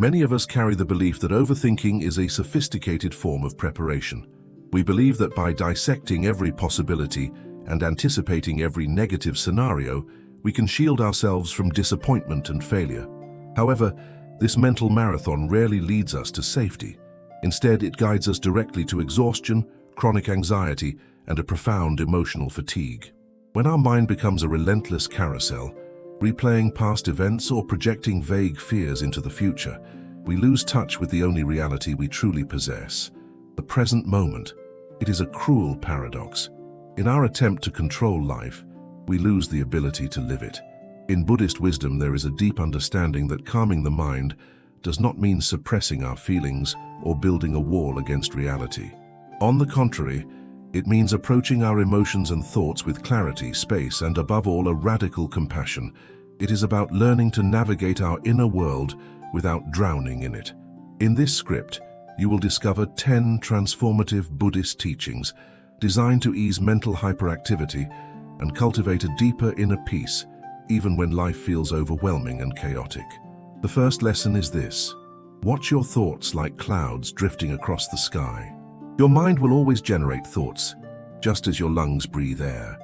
Many of us carry the belief that overthinking is a sophisticated form of preparation. We believe that by dissecting every possibility and anticipating every negative scenario, we can shield ourselves from disappointment and failure. However, this mental marathon rarely leads us to safety. Instead, it guides us directly to exhaustion, chronic anxiety, and a profound emotional fatigue. When our mind becomes a relentless carousel, replaying past events or projecting vague fears into the future, we lose touch with the only reality we truly possess, the present moment. It is a cruel paradox. In our attempt to control life, we lose the ability to live it. In Buddhist wisdom, there is a deep understanding that calming the mind does not mean suppressing our feelings or building a wall against reality. On the contrary, it means approaching our emotions and thoughts with clarity, space, and above all, a radical compassion. It is about learning to navigate our inner world without drowning in it. In this script, you will discover 10 transformative Buddhist teachings designed to ease mental hyperactivity and cultivate a deeper inner peace, even when life feels overwhelming and chaotic. The first lesson is this: watch your thoughts like clouds drifting across the sky. Your mind will always generate thoughts, just as your lungs breathe air.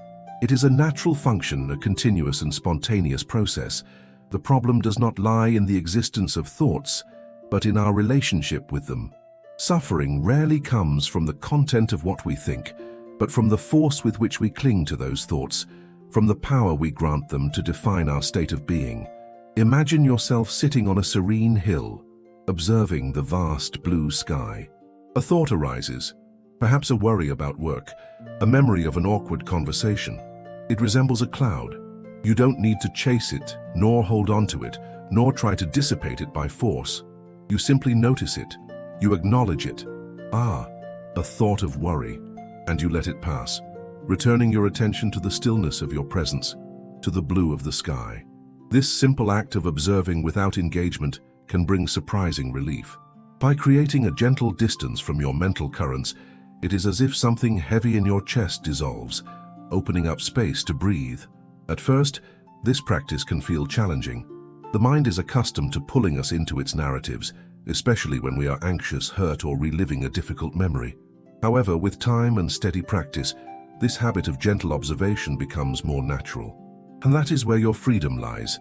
It is a natural function, a continuous and spontaneous process. The problem does not lie in the existence of thoughts, but in our relationship with them. Suffering rarely comes from the content of what we think, but from the force with which we cling to those thoughts, from the power we grant them to define our state of being. Imagine yourself sitting on a serene hill, observing the vast blue sky. A thought arises, perhaps a worry about work, a memory of an awkward conversation. It resembles a cloud. You don't need to chase it, nor hold on to it, nor try to dissipate it by force. You simply notice it. You acknowledge it. Ah, a thought of worry, and you let it pass, returning your attention to the stillness of your presence, to the blue of the sky. This simple act of observing without engagement can bring surprising relief. By creating a gentle distance from your mental currents, it is as if something heavy in your chest dissolves, opening up space to breathe. At first, this practice can feel challenging. The mind is accustomed to pulling us into its narratives, especially when we are anxious, hurt, or reliving a difficult memory. However, with time and steady practice, this habit of gentle observation becomes more natural. And that is where your freedom lies,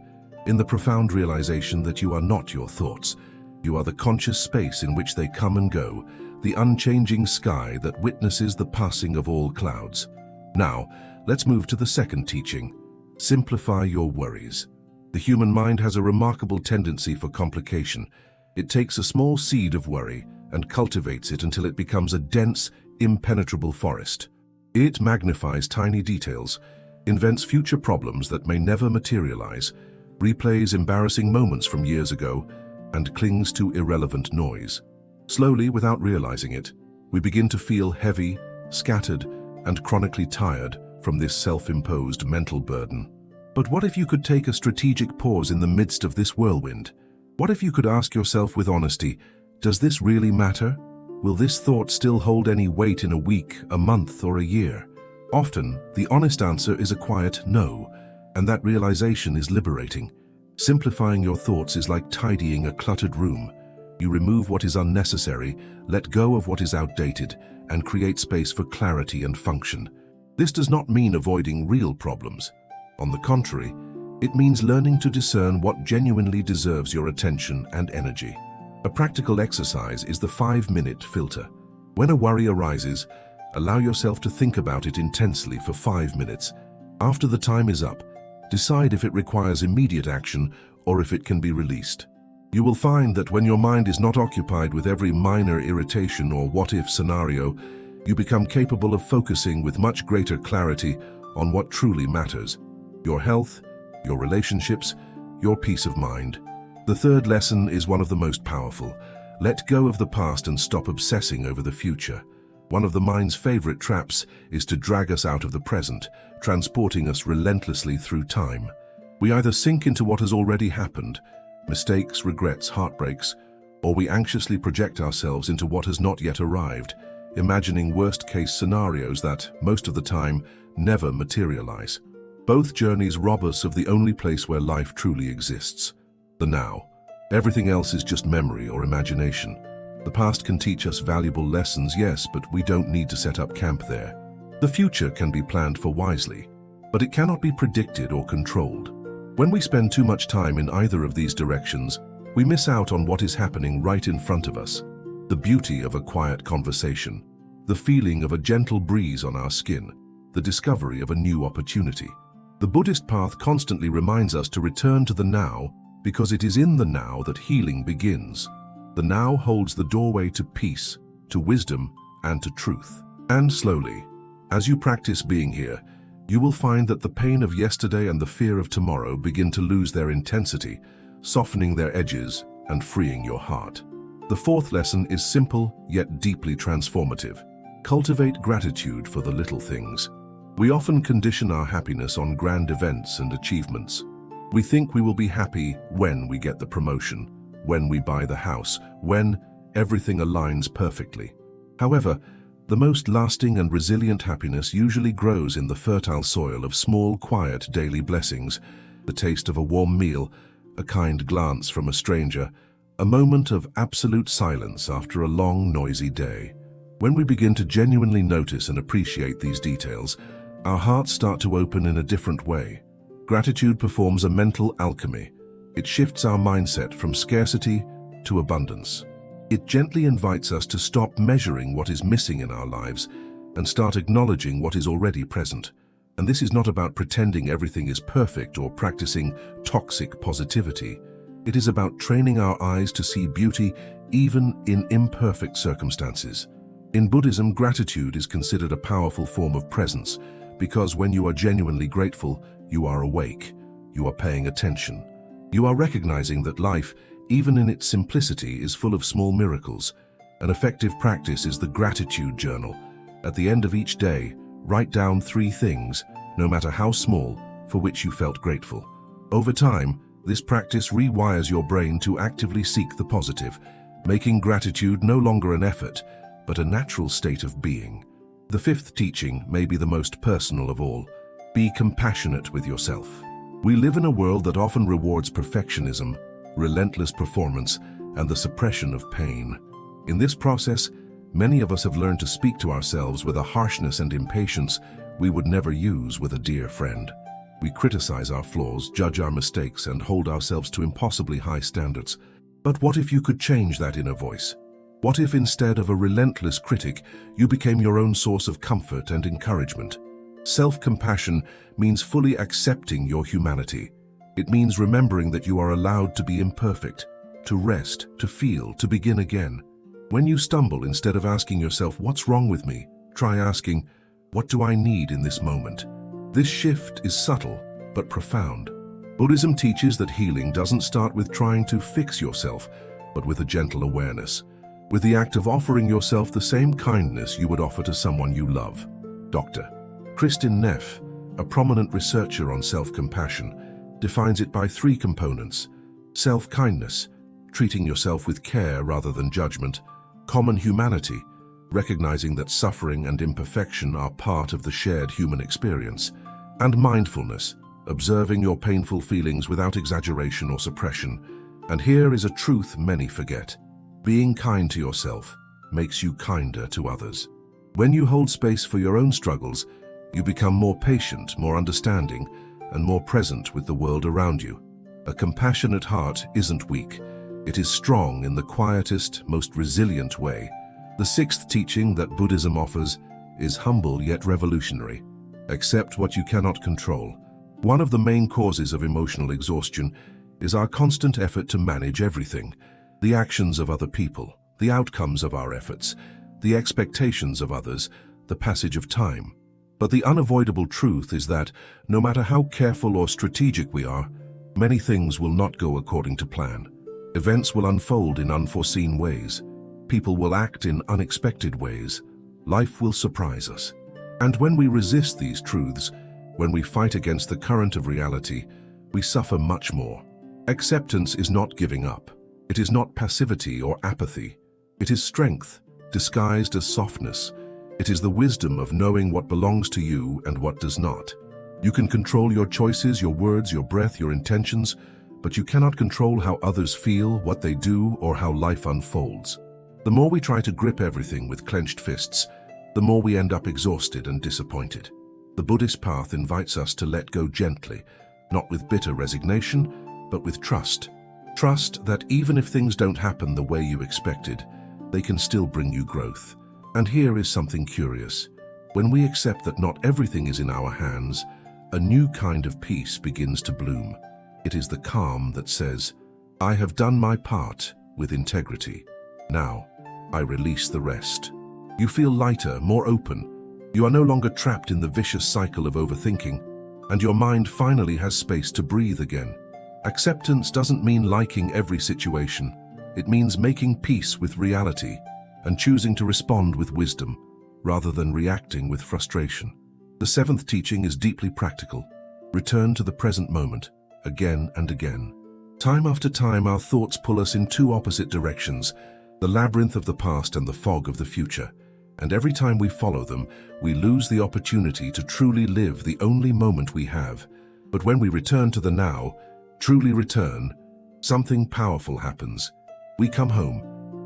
in the profound realization that you are not your thoughts. You are the conscious space in which they come and go, the unchanging sky that witnesses the passing of all clouds. Now, let's move to the second teaching. Simplify your worries. The human mind has a remarkable tendency for complication. It takes a small seed of worry and cultivates it until it becomes a dense, impenetrable forest. It magnifies tiny details, invents future problems that may never materialize, replays embarrassing moments from years ago, and clings to irrelevant noise. Slowly, without realizing it, we begin to feel heavy, scattered, and chronically tired from this self-imposed mental burden. But what if you could take a strategic pause in the midst of this whirlwind? What if you could ask yourself with honesty, does this really matter? Will this thought still hold any weight in a week, a month, or a year? Often, the honest answer is a quiet no, and that realization is liberating. Simplifying your thoughts is like tidying a cluttered room. You remove what is unnecessary, let go of what is outdated, and create space for clarity and function. This does not mean avoiding real problems. On the contrary, it means learning to discern what genuinely deserves your attention and energy. A practical exercise is the 5-minute filter. When a worry arises, allow yourself to think about it intensely for 5 minutes. After the time is up, decide if it requires immediate action or if it can be released. You will find that when your mind is not occupied with every minor irritation or what-if scenario, you become capable of focusing with much greater clarity on what truly matters: your health, your relationships, your peace of mind. The third lesson is one of the most powerful. Let go of the past and stop obsessing over the future. One of the mind's favorite traps is to drag us out of the present, transporting us relentlessly through time. We either sink into what has already happened, mistakes, regrets, heartbreaks, or we anxiously project ourselves into what has not yet arrived, imagining worst-case scenarios that, most of the time, never materialize. Both journeys rob us of the only place where life truly exists, the now. Everything else is just memory or imagination. The past can teach us valuable lessons, yes, but we don't need to set up camp there. The future can be planned for wisely, but it cannot be predicted or controlled. When we spend too much time in either of these directions, we miss out on what is happening right in front of us. The beauty of a quiet conversation, the feeling of a gentle breeze on our skin, the discovery of a new opportunity. The Buddhist path constantly reminds us to return to the now, because it is in the now that healing begins. The now holds the doorway to peace, to wisdom, and to truth. And slowly, as you practice being here, you will find that the pain of yesterday and the fear of tomorrow begin to lose their intensity, softening their edges and freeing your heart. The fourth lesson is simple yet deeply transformative. Cultivate gratitude for the little things. We often condition our happiness on grand events and achievements. We think we will be happy when we get the promotion, when we buy the house, when everything aligns perfectly. However, the most lasting and resilient happiness usually grows in the fertile soil of small, quiet daily blessings, the taste of a warm meal, a kind glance from a stranger, a moment of absolute silence after a long, noisy day. When we begin to genuinely notice and appreciate these details, our hearts start to open in a different way. Gratitude performs a mental alchemy. It shifts our mindset from scarcity to abundance. It gently invites us to stop measuring what is missing in our lives and start acknowledging what is already present. And this is not about pretending everything is perfect or practicing toxic positivity. It is about training our eyes to see beauty even in imperfect circumstances. In Buddhism, gratitude is considered a powerful form of presence because when you are genuinely grateful, you are awake, you are paying attention. You are recognizing that life, even in its simplicity, is full of small miracles. An effective practice is the gratitude journal. At the end of each day, write down 3 things, no matter how small, for which you felt grateful. Over time, this practice rewires your brain to actively seek the positive, making gratitude no longer an effort, but a natural state of being. The 5th teaching may be the most personal of all. Be compassionate with yourself. We live in a world that often rewards perfectionism, relentless performance, and the suppression of pain. In this process, many of us have learned to speak to ourselves with a harshness and impatience we would never use with a dear friend. We criticize our flaws, judge our mistakes, and hold ourselves to impossibly high standards. But what if you could change that inner voice? What if instead of a relentless critic, you became your own source of comfort and encouragement? Self-compassion means fully accepting your humanity. It means remembering that you are allowed to be imperfect, to rest, to feel, to begin again. When you stumble, instead of asking yourself, "What's wrong with me?" try asking, "What do I need in this moment?" This shift is subtle, but profound. Buddhism teaches that healing doesn't start with trying to fix yourself, but with a gentle awareness, with the act of offering yourself the same kindness you would offer to someone you love. Dr. Kristin Neff, a prominent researcher on self-compassion, defines it by 3 components: self-kindness, treating yourself with care rather than judgment; common humanity, recognizing that suffering and imperfection are part of the shared human experience; and mindfulness, observing your painful feelings without exaggeration or suppression. And here is a truth many forget. Being kind to yourself makes you kinder to others. When you hold space for your own struggles, you become more patient, more understanding, and more present with the world around you. A compassionate heart isn't weak. It is strong in the quietest, most resilient way. The 6th teaching that Buddhism offers is humble yet revolutionary. Accept what you cannot control. One of the main causes of emotional exhaustion is our constant effort to manage everything: the actions of other people, the outcomes of our efforts, the expectations of others, the passage of time. But the unavoidable truth is that, no matter how careful or strategic we are, many things will not go according to plan. Events will unfold in unforeseen ways. People will act in unexpected ways. Life will surprise us. And when we resist these truths, when we fight against the current of reality, we suffer much more. Acceptance is not giving up. It is not passivity or apathy. It is strength, disguised as softness. It is the wisdom of knowing what belongs to you and what does not. You can control your choices, your words, your breath, your intentions, but you cannot control how others feel, what they do, or how life unfolds. The more we try to grip everything with clenched fists, the more we end up exhausted and disappointed. The Buddhist path invites us to let go gently, not with bitter resignation, but with trust. Trust that even if things don't happen the way you expected, they can still bring you growth. And here is something curious. When we accept that not everything is in our hands, a new kind of peace begins to bloom. It is the calm that says, "I have done my part with integrity. Now, I release the rest." You feel lighter, more open. You are no longer trapped in the vicious cycle of overthinking, and your mind finally has space to breathe again. Acceptance doesn't mean liking every situation. It means making peace with reality and choosing to respond with wisdom, rather than reacting with frustration. The seventh teaching is deeply practical. Return to the present moment, again and again. Time after time, our thoughts pull us in two opposite directions, the labyrinth of the past and the fog of the future. And every time we follow them, we lose the opportunity to truly live the only moment we have. But when we return to the now, truly return, something powerful happens. We come home.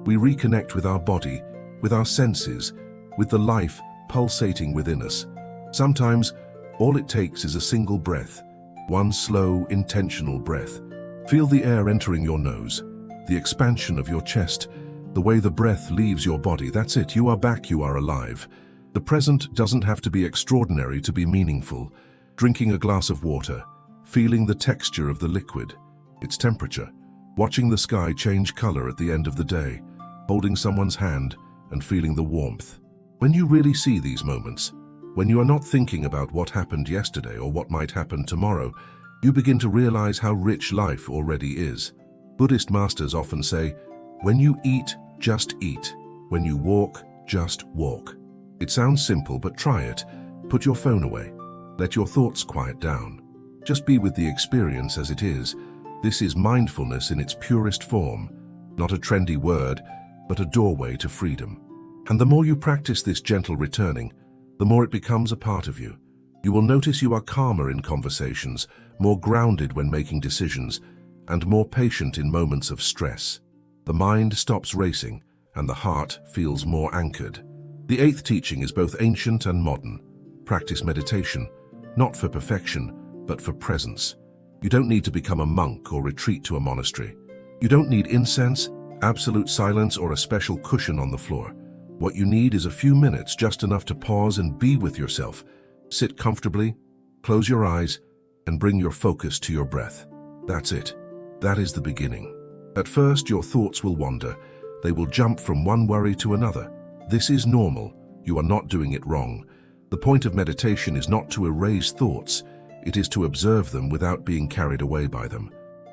We reconnect with our body, with our senses, with the life pulsating within us. Sometimes, all it takes is a single breath, one slow, intentional breath. Feel the air entering your nose, the expansion of your chest, the way the breath leaves your body. That's it, you are back, you are alive. The present doesn't have to be extraordinary to be meaningful. Drinking a glass of water, feeling the texture of the liquid, its temperature, watching the sky change color at the end of the day, holding someone's hand and feeling the warmth. When you really see these moments, when you are not thinking about what happened yesterday or what might happen tomorrow, you begin to realize how rich life already is. Buddhist masters often say, "When you eat, just eat. When you walk, just walk." It sounds simple, but try it. Put your phone away. Let your thoughts quiet down. Just be with the experience as it is. This is mindfulness in its purest form, not a trendy word, but a doorway to freedom. And the more you practice this gentle returning, the more it becomes a part of you. You will notice you are calmer in conversations, more grounded when making decisions, and more patient in moments of stress. The mind stops racing, and the heart feels more anchored. The eighth teaching is both ancient and modern. Practice meditation, not for perfection, but for presence. You don't need to become a monk or retreat to a monastery. You don't need incense, absolute silence, or a special cushion on the floor. What you need is a few minutes, just enough to pause and be with yourself. Sit comfortably, close your eyes, and bring your focus to your breath. That's it. That is the beginning. At first, your thoughts will wander. They will jump from one worry to another. This is normal. You are not doing it wrong. The point of meditation is not to erase thoughts. It is to observe them without being carried away by them.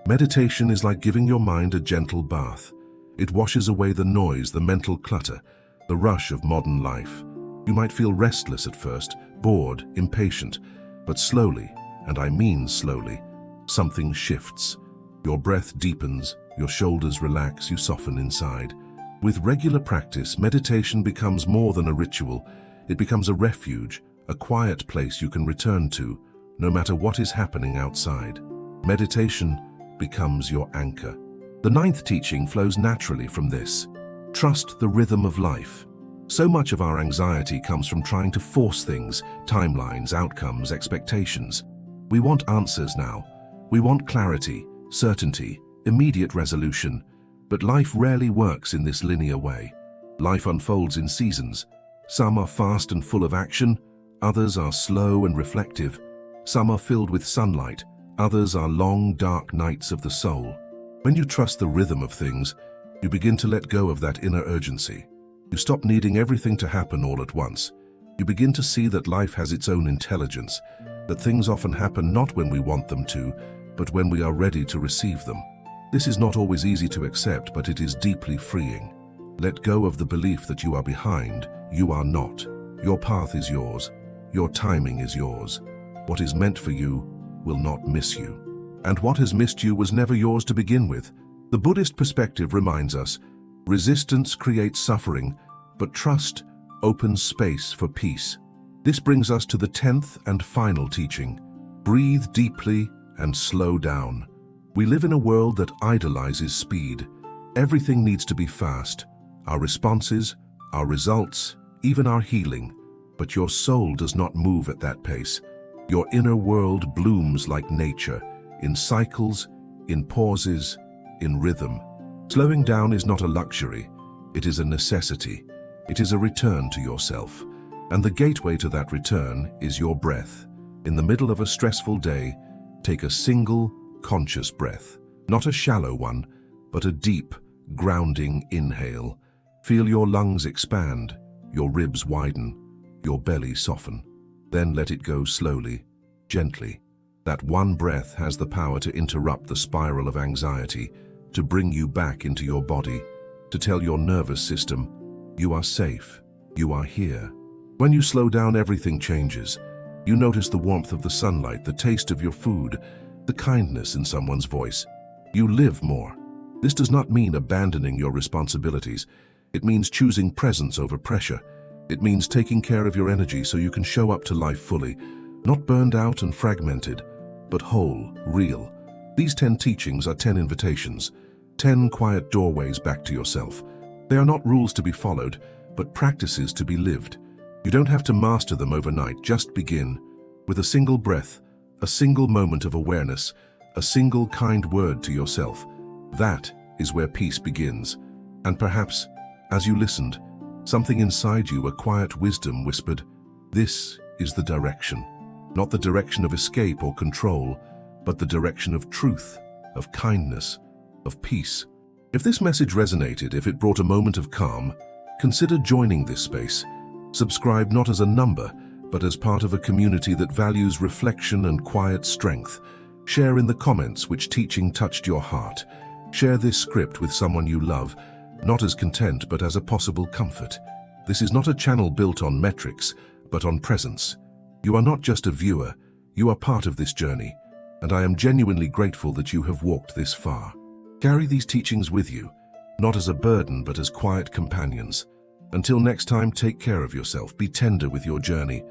Meditation is like giving your mind a gentle bath. It washes away the noise, the mental clutter, the rush of modern life. You might feel restless at first, bored, impatient, but slowly, and I mean slowly, something shifts. Your breath deepens, your shoulders relax, you soften inside. With regular practice, meditation becomes more than a ritual. It becomes a refuge, a quiet place you can return to, no matter what is happening outside. Meditation becomes your anchor. The ninth teaching flows naturally from this. Trust the rhythm of life. So much of our anxiety comes from trying to force things, timelines, outcomes, expectations. We want answers now. We want clarity, certainty, immediate resolution. But life rarely works in this linear way. Life unfolds in seasons. Some are fast and full of action, others are slow and reflective. Some are filled with sunlight, others are long, dark nights of the soul. When you trust the rhythm of things, you begin to let go of that inner urgency. You stop needing everything to happen all at once. You begin to see that life has its own intelligence, that things often happen not when we want them to, but when we are ready to receive them. This is not always easy to accept, but it is deeply freeing. Let go of the belief that you are behind. You are not. Your path is yours. Your timing is yours. What is meant for you will not miss you. And what has missed you was never yours to begin with. The Buddhist perspective reminds us, resistance creates suffering, but trust opens space for peace. This brings us to the 10th and final teaching. Breathe deeply and slow down. We live in a world that idolizes speed. Everything needs to be fast. Our responses, our results, even our healing. But your soul does not move at that pace. Your inner world blooms like nature, in cycles, in pauses, in rhythm. Slowing down is not a luxury. It is a necessity. It is a return to yourself. And the gateway to that return is your breath. In the middle of a stressful day, take a single, conscious breath. Not a shallow one, but a deep, grounding inhale. Feel your lungs expand, your ribs widen, your belly soften. Then let it go slowly, gently. That one breath has the power to interrupt the spiral of anxiety, to bring you back into your body, to tell your nervous system, you are safe, you are here. When you slow down, everything changes. You notice the warmth of the sunlight, the taste of your food, the kindness in someone's voice. You live more. This does not mean abandoning your responsibilities. It means choosing presence over pressure. It means taking care of your energy so you can show up to life fully, not burned out and fragmented, but whole, real. These 10 teachings are 10 invitations, 10 quiet doorways back to yourself. They are not rules to be followed, but practices to be lived. You don't have to master them overnight, just begin. With a single breath, a single moment of awareness, a single kind word to yourself. That is where peace begins. And perhaps, as you listened, something inside you, a quiet wisdom, whispered, this is the direction. Not the direction of escape or control, but the direction of truth, of kindness, of peace. If this message resonated, if it brought a moment of calm, consider joining this space. Subscribe not as a number, but as part of a community that values reflection and quiet strength. Share in the comments which teaching touched your heart. Share this script with someone you love, not as content but as a possible comfort. This is not a channel built on metrics, but on presence. You are not just a viewer, you are part of this journey, and I am genuinely grateful that you have walked this far. Carry these teachings with you, not as a burden but as quiet companions. Until next time, take care of yourself, be tender with your journey,